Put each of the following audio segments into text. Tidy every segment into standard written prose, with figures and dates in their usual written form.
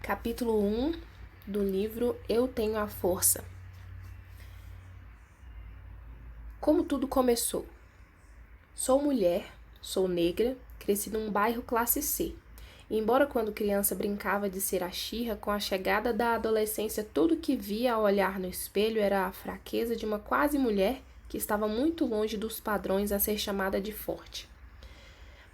Capítulo 1 do livro Eu Tenho a Força. Como tudo começou? Sou mulher, sou negra, cresci num bairro classe C. E embora quando criança brincava de ser a Xirra, com a chegada da adolescência tudo que via ao olhar no espelho era a fraqueza de uma quase mulher que estava muito longe dos padrões a ser chamada de forte.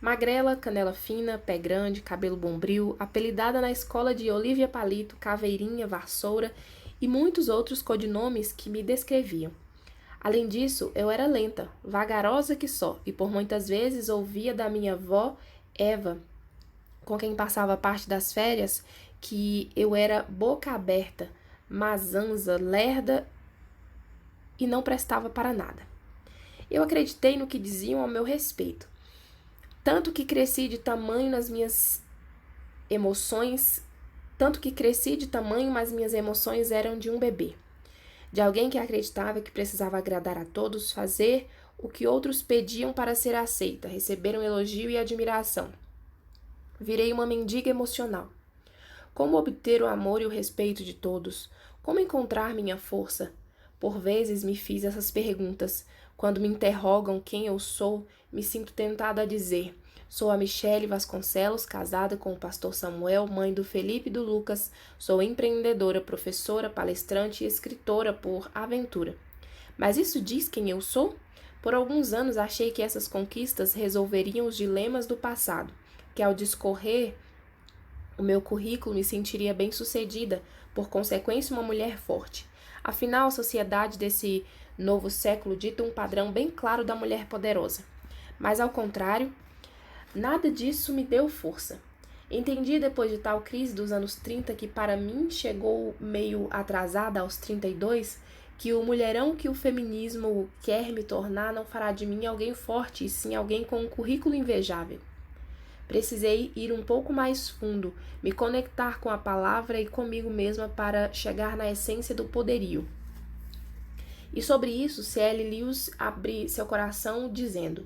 Magrela, canela fina, pé grande, cabelo bombril, apelidada na escola de Olívia Palito, Caveirinha, Vassoura e muitos outros codinomes que me descreviam. Além disso, eu era lenta, vagarosa que só, e por muitas vezes ouvia da minha avó, Eva, com quem passava parte das férias, que eu era boca aberta, mazanza, lerda e não prestava para nada. Eu acreditei no que diziam ao meu respeito. Tanto que cresci de tamanho, mas minhas emoções eram de um bebê. De alguém que acreditava que precisava agradar a todos, fazer o que outros pediam para ser aceita, receber um elogio e admiração. Virei uma mendiga emocional. Como obter o amor e o respeito de todos? Como encontrar minha força? Por vezes me fiz essas perguntas. Quando me interrogam quem eu sou, me sinto tentada a dizer: sou a Michele Vasconcelos, casada com o pastor Samuel, mãe do Felipe e do Lucas. Sou empreendedora, professora, palestrante e escritora por aventura. Mas isso diz quem eu sou? Por alguns anos achei que essas conquistas resolveriam os dilemas do passado, que ao discorrer o meu currículo me sentiria bem-sucedida, por consequência uma mulher forte. Afinal, a sociedade desse novo século dita um padrão bem claro da mulher poderosa. Mas ao contrário, nada disso me deu força. Entendi depois de tal crise dos anos 30, que para mim chegou meio atrasada aos 32, que o mulherão que o feminismo quer me tornar não fará de mim alguém forte, e sim alguém com um currículo invejável. Precisei ir um pouco mais fundo, me conectar com a palavra e comigo mesma para chegar na essência do poderio. E sobre isso, C.L. Lewis abre seu coração dizendo: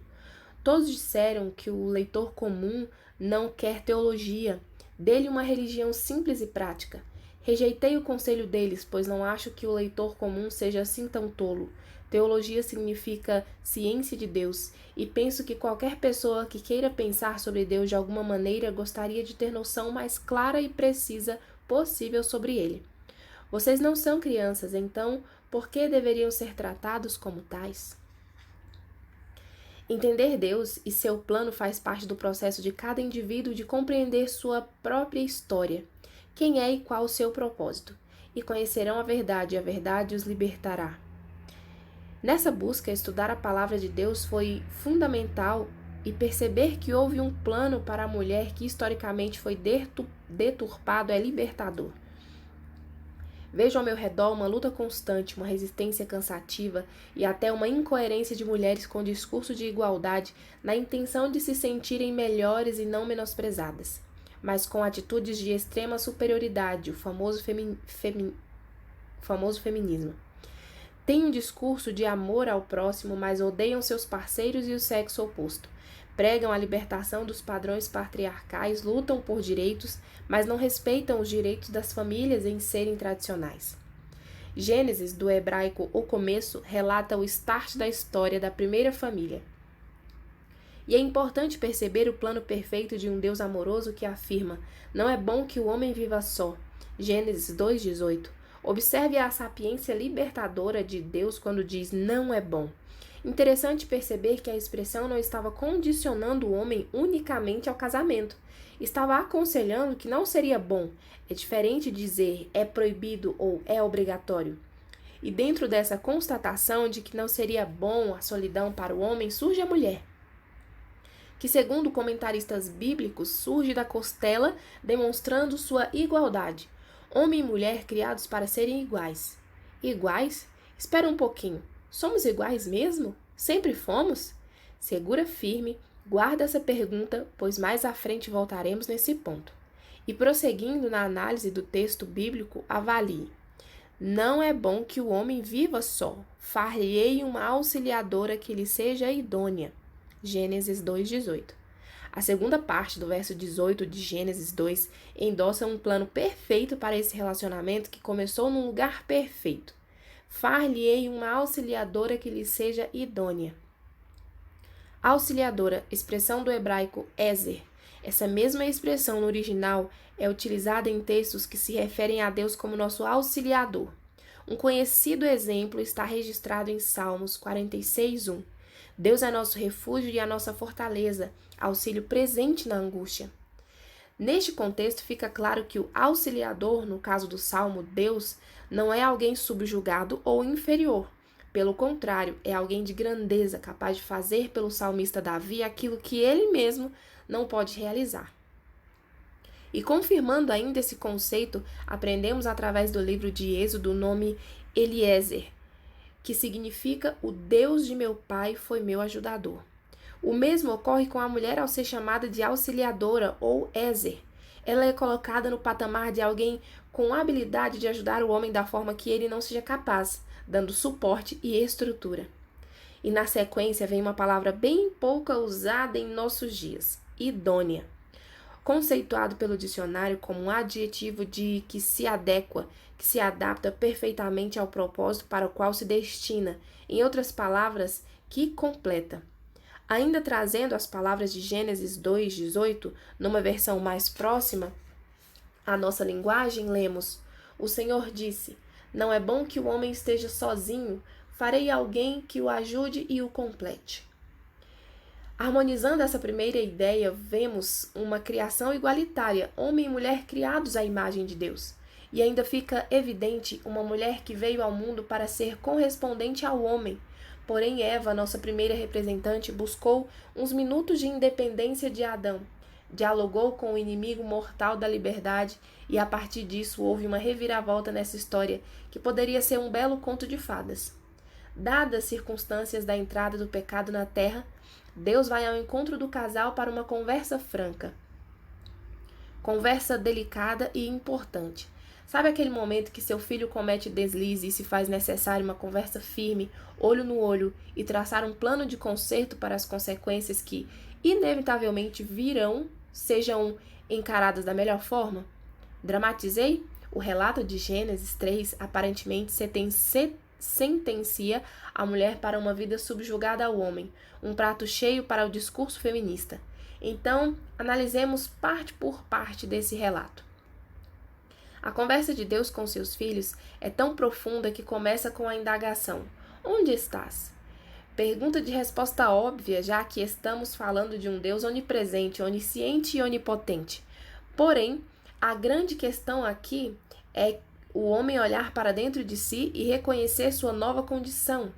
todos disseram que o leitor comum não quer teologia, dele uma religião simples e prática. Rejeitei o conselho deles, pois não acho que o leitor comum seja assim tão tolo. Teologia significa ciência de Deus, e penso que qualquer pessoa que queira pensar sobre Deus de alguma maneira gostaria de ter noção mais clara e precisa possível sobre ele. Vocês não são crianças, então por que deveriam ser tratados como tais? Entender Deus e seu plano faz parte do processo de cada indivíduo de compreender sua própria história, quem é e qual o seu propósito, e conhecerão a verdade, e a verdade os libertará. Nessa busca, estudar a palavra de Deus foi fundamental e perceber que houve um plano para a mulher que historicamente foi deturpado é libertador. Vejo ao meu redor uma luta constante, uma resistência cansativa e até uma incoerência de mulheres com discurso de igualdade na intenção de se sentirem melhores e não menosprezadas, mas com atitudes de extrema superioridade, o famoso feminismo. Têm um discurso de amor ao próximo, mas odeiam seus parceiros e o sexo oposto. Pregam a libertação dos padrões patriarcais, lutam por direitos, mas não respeitam os direitos das famílias em serem tradicionais. Gênesis, do hebraico o começo, relata o start da história da primeira família. E é importante perceber o plano perfeito de um Deus amoroso que afirma: não é bom que o homem viva só. Gênesis 2:18. Observe a sapiência libertadora de Deus quando diz não é bom. Interessante perceber que a expressão não estava condicionando o homem unicamente ao casamento. Estava aconselhando que não seria bom. É diferente dizer é proibido ou é obrigatório. E dentro dessa constatação de que não seria bom a solidão para o homem, surge a mulher, que, segundo comentaristas bíblicos, surge da costela, demonstrando sua igualdade. Homem e mulher criados para serem iguais. Iguais? Espera um pouquinho. Somos iguais mesmo? Sempre fomos? Segura firme, guarda essa pergunta, pois mais à frente voltaremos nesse ponto. E prosseguindo na análise do texto bíblico, avalie. Não é bom que o homem viva só. Far-lhe uma auxiliadora que lhe seja idônea. Gênesis 2:18. A segunda parte do verso 18 de Gênesis 2 endossa um plano perfeito para esse relacionamento que começou num lugar perfeito. Far-lhe-ei uma auxiliadora que lhe seja idônea. Auxiliadora, expressão do hebraico ezer. Essa mesma expressão no original é utilizada em textos que se referem a Deus como nosso auxiliador. Um conhecido exemplo está registrado em Salmos 46:1. Deus é nosso refúgio e a nossa fortaleza, auxílio presente na angústia. Neste contexto, fica claro que o auxiliador, no caso do Salmo, Deus, não é alguém subjugado ou inferior. Pelo contrário, é alguém de grandeza, capaz de fazer pelo salmista Davi aquilo que ele mesmo não pode realizar. E confirmando ainda esse conceito, aprendemos através do livro de Êxodo o nome Eliezer, que significa o Deus de meu pai foi meu ajudador. O mesmo ocorre com a mulher ao ser chamada de auxiliadora ou Ezer. Ela é colocada no patamar de alguém com habilidade de ajudar o homem da forma que ele não seja capaz, dando suporte e estrutura. E na sequência vem uma palavra bem pouco usada em nossos dias, idônea. Conceituado pelo dicionário como um adjetivo de que se adequa, que se adapta perfeitamente ao propósito para o qual se destina, em outras palavras, que completa. Ainda trazendo as palavras de Gênesis 2:18, numa versão mais próxima à nossa linguagem, lemos: O Senhor disse: Não é bom que o homem esteja sozinho, farei alguém que o ajude e o complete. Harmonizando essa primeira ideia, vemos uma criação igualitária, homem e mulher criados à imagem de Deus. E ainda fica evidente uma mulher que veio ao mundo para ser correspondente ao homem. Porém, Eva, nossa primeira representante, buscou uns minutos de independência de Adão, dialogou com o inimigo mortal da liberdade e a partir disso houve uma reviravolta nessa história que poderia ser um belo conto de fadas. Dadas as circunstâncias da entrada do pecado na terra, Deus vai ao encontro do casal para uma conversa franca. Conversa delicada e importante. Sabe aquele momento que seu filho comete deslize e se faz necessário uma conversa firme, olho no olho, e traçar um plano de conserto para as consequências que, inevitavelmente, virão, sejam encaradas da melhor forma? Dramatizei? O relato de Gênesis 3 aparentemente sentencia a mulher para uma vida subjugada ao homem, um prato cheio para o discurso feminista. Então, analisemos parte por parte desse relato. A conversa de Deus com seus filhos é tão profunda que começa com a indagação: onde estás? Pergunta de resposta óbvia, já que estamos falando de um Deus onipresente, onisciente e onipotente. Porém, a grande questão aqui é o homem olhar para dentro de si e reconhecer sua nova condição,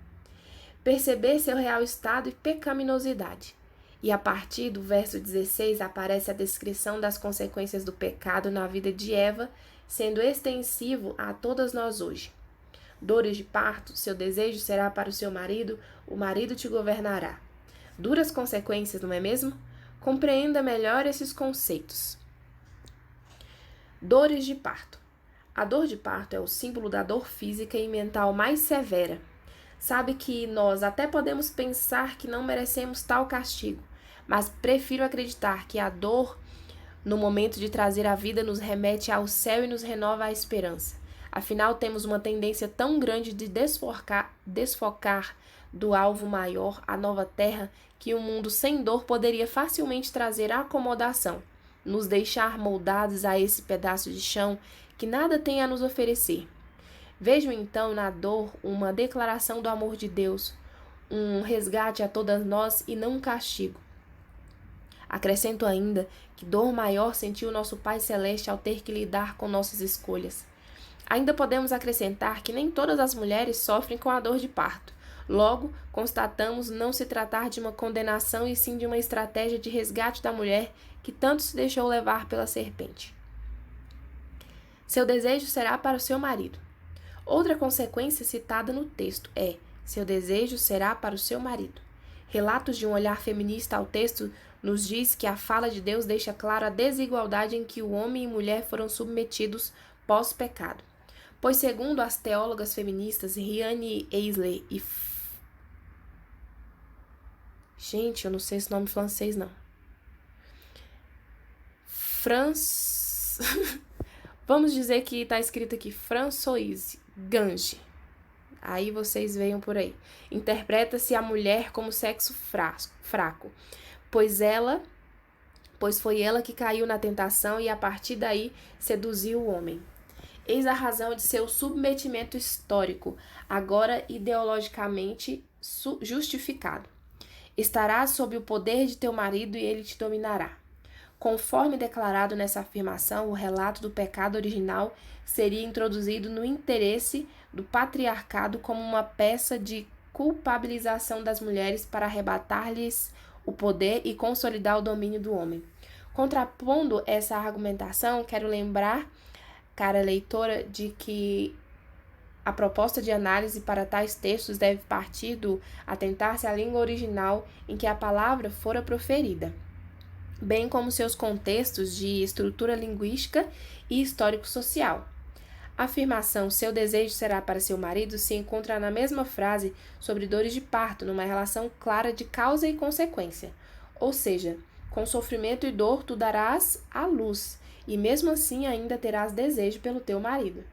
perceber seu real estado e pecaminosidade. E a partir do verso 16 aparece a descrição das consequências do pecado na vida de Eva, sendo extensivo a todas nós hoje. Dores de parto, seu desejo será para o marido te governará. Duras consequências, não é mesmo? Compreenda melhor esses conceitos. Dores de parto. A dor de parto é o símbolo da dor física e mental mais severa. Sabe que nós até podemos pensar que não merecemos tal castigo, mas prefiro acreditar que a dor, no momento de trazer a vida, nos remete ao céu e nos renova a esperança. Afinal, temos uma tendência tão grande de desfocar do alvo maior, a nova terra, que um mundo sem dor poderia facilmente trazer acomodação, nos deixar moldados a esse pedaço de chão que nada tem a nos oferecer. Vejo então na dor uma declaração do amor de Deus, um resgate a todas nós e não um castigo. Acrescento ainda que dor maior sentiu nosso Pai Celeste ao ter que lidar com nossas escolhas. Ainda podemos acrescentar que nem todas as mulheres sofrem com a dor de parto. Logo, constatamos não se tratar de uma condenação e sim de uma estratégia de resgate da mulher que tanto se deixou levar pela serpente. Seu desejo será para o seu marido. Outra consequência citada no texto é: seu desejo será para o seu marido. Relatos de um olhar feminista ao texto nos diz que a fala de Deus deixa clara a desigualdade em que o homem e mulher foram submetidos pós-pecado. Pois, segundo as teólogas feministas Riane Eisler e... Gente, eu não sei esse nome francês, não. Vamos dizer que está escrito aqui Françoise Gange. Aí vocês vejam por aí. Interpreta-se a mulher como sexo fraco, pois foi ela que caiu na tentação e a partir daí seduziu o homem. Eis a razão de seu submetimento histórico, agora ideologicamente justificado. Estarás sob o poder de teu marido e ele te dominará. Conforme declarado nessa afirmação, o relato do pecado original seria introduzido no interesse do patriarcado como uma peça de culpabilização das mulheres para arrebatar-lhes o poder e consolidar o domínio do homem. Contrapondo essa argumentação, quero lembrar, cara leitora, de que a proposta de análise para tais textos deve partir do atentar-se à língua original em que a palavra fora proferida, bem como seus contextos de estrutura linguística e histórico-social. A afirmação seu desejo será para seu marido se encontra na mesma frase sobre dores de parto, numa relação clara de causa e consequência, ou seja, com sofrimento e dor tu darás à luz, e mesmo assim ainda terás desejo pelo teu marido.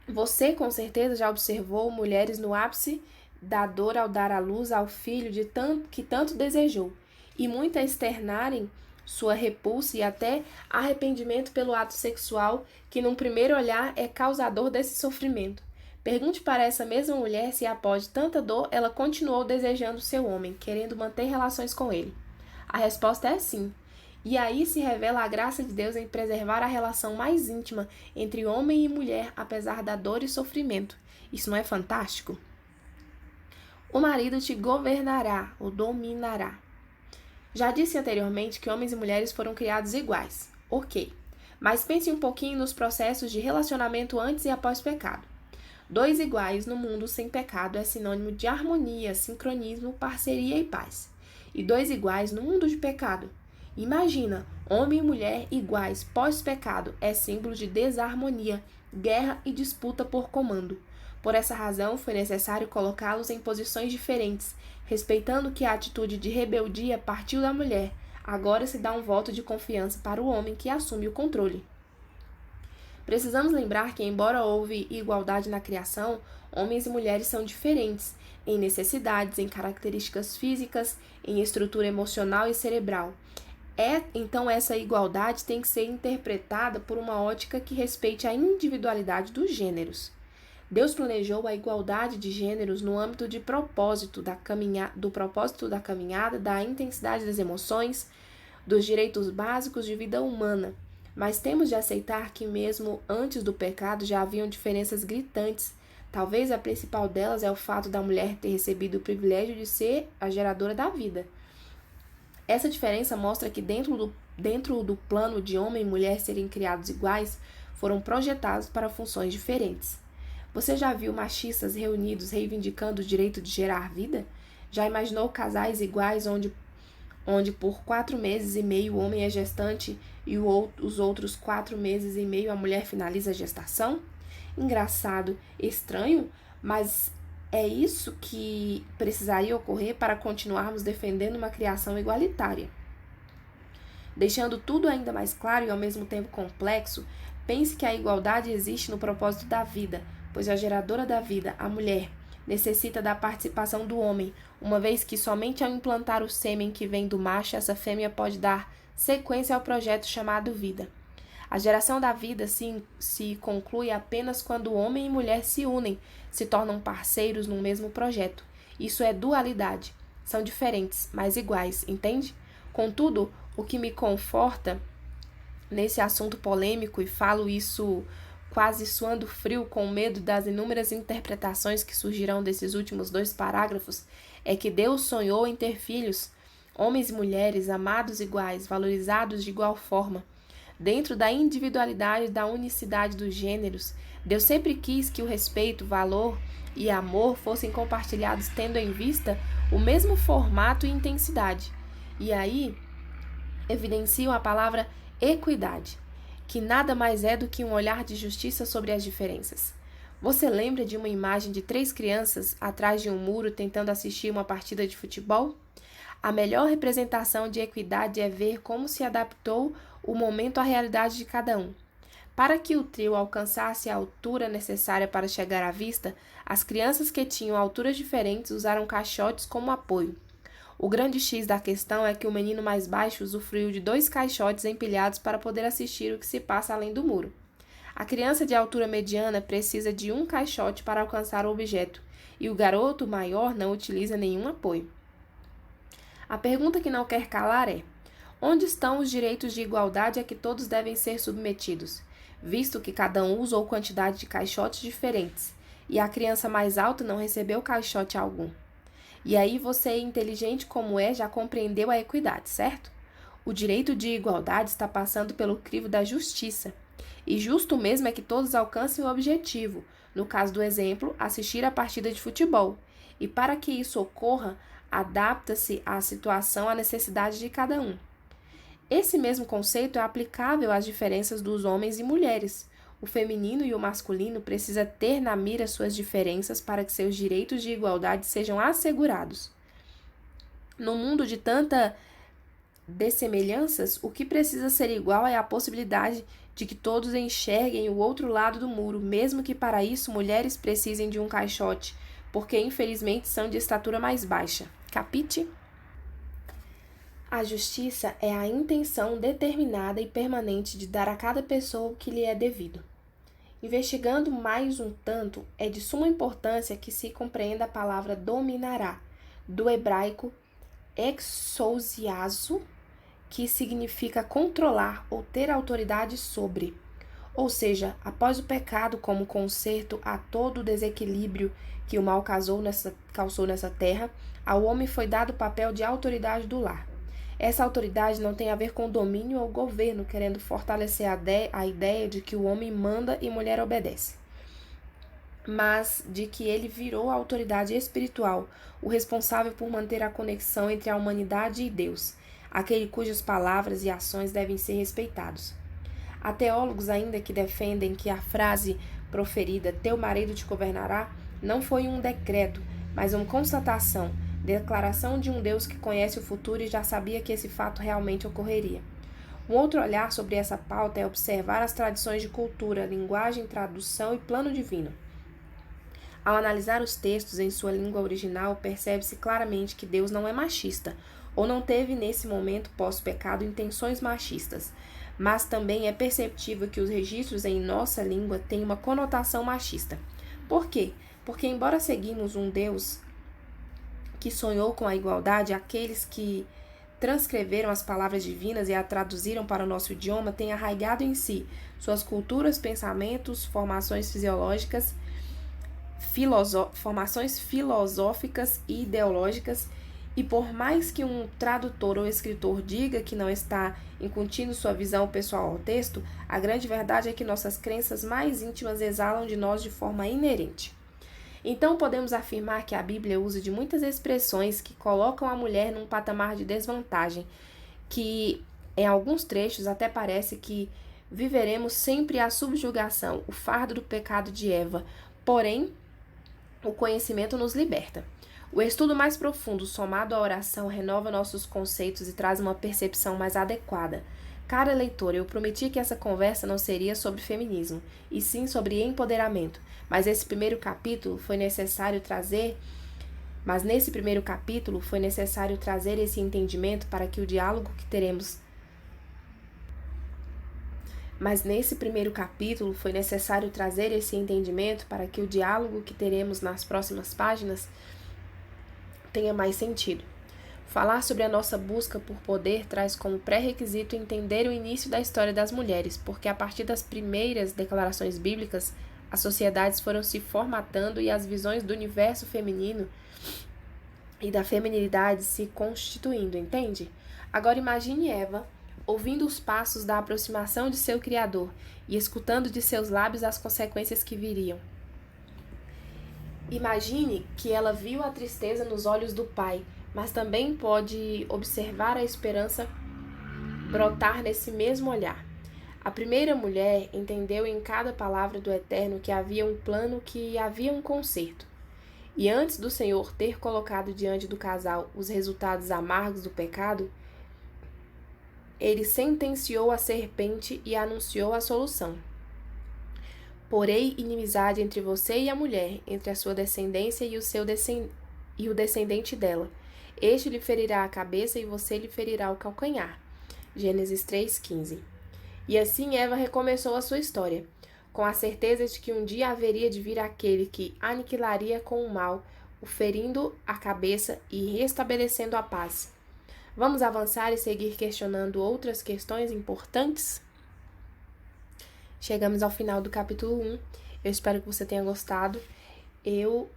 Você, com certeza, já observou mulheres no ápice da dor ao dar à luz ao filho que tanto desejou, e muitas externarem sua repulsa e até arrependimento pelo ato sexual, que num primeiro olhar é causador desse sofrimento. Pergunte para essa mesma mulher se após tanta dor ela continuou desejando seu homem, querendo manter relações com ele. A resposta é sim. E aí se revela a graça de Deus em preservar a relação mais íntima entre homem e mulher, apesar da dor e sofrimento. Isso não é fantástico? O marido te governará ou dominará. Já disse anteriormente que homens e mulheres foram criados iguais. Ok. Mas pense um pouquinho nos processos de relacionamento antes e após o pecado. Dois iguais no mundo sem pecado é sinônimo de harmonia, sincronismo, parceria e paz. E dois iguais no mundo de pecado. Imagina, homem e mulher iguais pós-pecado é símbolo de desarmonia, guerra e disputa por comando. Por essa razão, foi necessário colocá-los em posições diferentes, respeitando que a atitude de rebeldia partiu da mulher. Agora se dá um voto de confiança para o homem que assume o controle. Precisamos lembrar que, embora houve igualdade na criação, homens e mulheres são diferentes em necessidades, em características físicas, em estrutura emocional e cerebral. Então essa igualdade tem que ser interpretada por uma ótica que respeite a individualidade dos gêneros. Deus planejou a igualdade de gêneros no âmbito do propósito da caminhada, da intensidade das emoções, dos direitos básicos de vida humana. Mas temos de aceitar que mesmo antes do pecado já haviam diferenças gritantes. Talvez a principal delas é o fato da mulher ter recebido o privilégio de ser a geradora da vida. Essa diferença mostra que dentro do plano de homem e mulher serem criados iguais, foram projetados para funções diferentes. Você já viu machistas reunidos reivindicando o direito de gerar vida? Já imaginou casais iguais onde por 4 meses e meio o homem é gestante e os outros 4 meses e meio a mulher finaliza a gestação? Engraçado, estranho, mas é isso que precisaria ocorrer para continuarmos defendendo uma criação igualitária. Deixando tudo ainda mais claro e ao mesmo tempo complexo, pense que a igualdade existe no propósito da vida, pois a geradora da vida, a mulher, necessita da participação do homem, uma vez que somente ao implantar o sêmen que vem do macho, essa fêmea pode dar sequência ao projeto chamado vida. A geração da vida se conclui apenas quando homem e mulher se unem, se tornam parceiros num mesmo projeto. Isso é dualidade. São diferentes, mas iguais, entende? Contudo, o que me conforta nesse assunto polêmico, e falo isso quase suando frio com medo das inúmeras interpretações que surgirão desses últimos 2 parágrafos, é que Deus sonhou em ter filhos, homens e mulheres amados iguais, valorizados de igual forma. Dentro da individualidade e da unicidade dos gêneros, Deus sempre quis que o respeito, valor e amor fossem compartilhados tendo em vista o mesmo formato e intensidade. E aí, evidenciam a palavra equidade, que nada mais é do que um olhar de justiça sobre as diferenças. Você lembra de uma imagem de 3 crianças atrás de um muro tentando assistir uma partida de futebol? A melhor representação de equidade é ver como se adaptou o momento à realidade de cada um. Para que o trio alcançasse a altura necessária para chegar à vista, as crianças que tinham alturas diferentes usaram caixotes como apoio. O grande X da questão é que o menino mais baixo usufruiu de 2 caixotes empilhados para poder assistir o que se passa além do muro. A criança de altura mediana precisa de 1 caixote para alcançar o objeto, e o garoto maior não utiliza nenhum apoio. A pergunta que não quer calar é: onde estão os direitos de igualdade a que todos devem ser submetidos, visto que cada um usou quantidade de caixotes diferentes, e a criança mais alta não recebeu caixote algum? E aí você, inteligente como é, já compreendeu a equidade, certo? O direito de igualdade está passando pelo crivo da justiça. E justo mesmo é que todos alcancem o objetivo, no caso do exemplo, assistir a partida de futebol. E para que isso ocorra, adapta-se à situação, à necessidade de cada um. Esse mesmo conceito é aplicável às diferenças dos homens e mulheres. O feminino e o masculino precisam ter na mira suas diferenças para que seus direitos de igualdade sejam assegurados. No mundo de tanta dessemelhanças, o que precisa ser igual é a possibilidade de que todos enxerguem o outro lado do muro, mesmo que para isso mulheres precisem de um caixote, porque infelizmente são de estatura mais baixa. Capite? A justiça é a intenção determinada e permanente de dar a cada pessoa o que lhe é devido. Investigando mais um tanto, é de suma importância que se compreenda a palavra dominará, do hebraico exousiazo, que significa controlar ou ter autoridade sobre. Ou seja, após o pecado como conserto a todo o desequilíbrio que o mal causou nessa terra, ao homem foi dado o papel de autoridade do lar. Essa autoridade não tem a ver com domínio ou governo, querendo fortalecer a ideia de que o homem manda e mulher obedece, mas de que ele virou a autoridade espiritual, o responsável por manter a conexão entre a humanidade e Deus, aquele cujas palavras e ações devem ser respeitados. Há teólogos ainda que defendem que a frase proferida "teu marido te governará" não foi um decreto, mas uma constatação, declaração de um Deus que conhece o futuro e já sabia que esse fato realmente ocorreria. Um outro olhar sobre essa pauta é observar as tradições de cultura, linguagem, tradução e plano divino. Ao analisar os textos em sua língua original, percebe-se claramente que Deus não é machista, ou não teve nesse momento pós-pecado intenções machistas, mas também é perceptível que os registros em nossa língua têm uma conotação machista. Por quê? Porque embora seguimos um Deus que sonhou com a igualdade, aqueles que transcreveram as palavras divinas e a traduziram para o nosso idioma têm arraigado em si suas culturas, pensamentos, formações filosóficas e ideológicas, e por mais que um tradutor ou escritor diga que não está incutindo sua visão pessoal ao texto, a grande verdade é que nossas crenças mais íntimas exalam de nós de forma inerente. Então podemos afirmar que a Bíblia usa de muitas expressões que colocam a mulher num patamar de desvantagem, que em alguns trechos até parece que viveremos sempre a subjugação, o fardo do pecado de Eva, porém o conhecimento nos liberta. O estudo mais profundo, somado à oração, renova nossos conceitos e traz uma percepção mais adequada. Cara leitor, eu prometi que essa conversa não seria sobre feminismo, e sim sobre empoderamento, mas nesse primeiro capítulo foi necessário trazer esse entendimento para que o diálogo que teremos nas próximas páginas tenha mais sentido. Falar sobre a nossa busca por poder traz como pré-requisito entender o início da história das mulheres, porque a partir das primeiras declarações bíblicas, as sociedades foram se formatando e as visões do universo feminino e da feminilidade se constituindo, entende? Agora imagine Eva ouvindo os passos da aproximação de seu Criador e escutando de seus lábios as consequências que viriam. Imagine que ela viu a tristeza nos olhos do Pai, mas também pode observar a esperança brotar nesse mesmo olhar. A primeira mulher entendeu em cada palavra do Eterno que havia um plano, que havia um conserto. E antes do Senhor ter colocado diante do casal os resultados amargos do pecado, ele sentenciou a serpente e anunciou a solução. Porei inimizade entre você e a mulher, entre a sua descendência e o descendente dela. Este lhe ferirá a cabeça e você lhe ferirá o calcanhar. Gênesis 3:15. E assim Eva recomeçou a sua história, com a certeza de que um dia haveria de vir aquele que aniquilaria com o mal, o ferindo a cabeça e restabelecendo a paz. Vamos avançar e seguir questionando outras questões importantes? Chegamos ao final do capítulo 1. Eu espero que você tenha gostado. Eu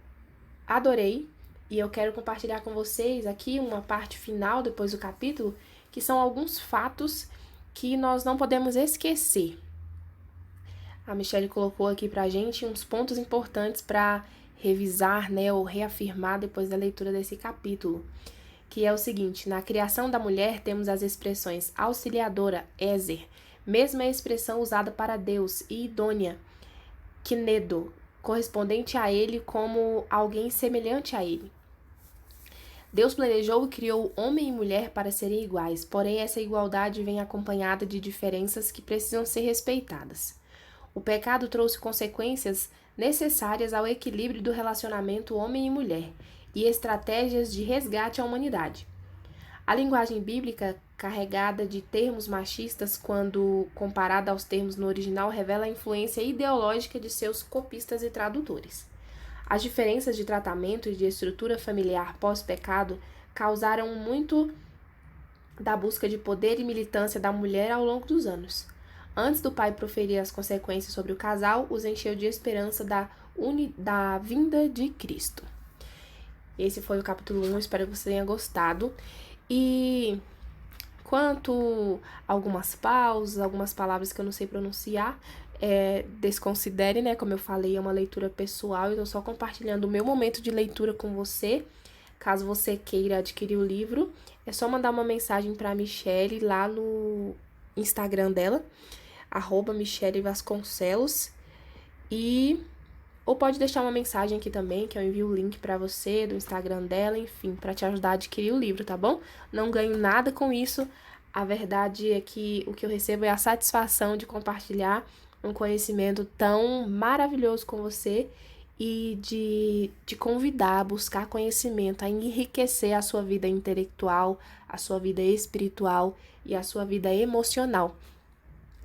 adorei e eu quero compartilhar com vocês aqui uma parte final depois do capítulo, que são alguns fatos que nós não podemos esquecer. A Michelle colocou aqui pra gente uns pontos importantes para revisar, ou reafirmar depois da leitura desse capítulo, que é o seguinte: na criação da mulher temos as expressões auxiliadora, Ezer, mesma expressão usada para Deus, e idônea, Kinedo, correspondente a ele como alguém semelhante a ele. Deus planejou e criou homem e mulher para serem iguais, porém essa igualdade vem acompanhada de diferenças que precisam ser respeitadas. O pecado trouxe consequências necessárias ao equilíbrio do relacionamento homem e mulher e estratégias de resgate à humanidade. A linguagem bíblica, carregada de termos machistas quando comparada aos termos no original, revela a influência ideológica de seus copistas e tradutores. As diferenças de tratamento e de estrutura familiar pós-pecado causaram muito da busca de poder e militância da mulher ao longo dos anos. Antes do pai proferir as consequências sobre o casal, os encheu de esperança da vinda de Cristo. Esse foi o capítulo 1, espero que você tenha gostado. E quanto a algumas pausas, algumas palavras que eu não sei pronunciar, desconsidere, como eu falei, é uma leitura pessoal, eu tô só compartilhando o meu momento de leitura com você. Caso você queira adquirir o livro, é só mandar uma mensagem para a Michelle lá no Instagram dela, @MichelleVasconcelos, ou pode deixar uma mensagem aqui também, que eu envio o link para você do Instagram dela, enfim, para te ajudar a adquirir o livro, tá bom? Não ganho nada com isso, a verdade é que o que eu recebo é a satisfação de compartilhar um conhecimento tão maravilhoso com você e de te convidar a buscar conhecimento, a enriquecer a sua vida intelectual, a sua vida espiritual e a sua vida emocional.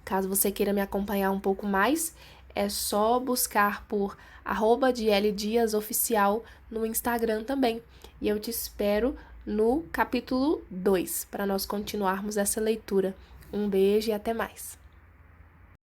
Caso você queira me acompanhar um pouco mais, é só buscar por @DLDiasOficial no Instagram também. E eu te espero no capítulo 2, para nós continuarmos essa leitura. Um beijo e até mais.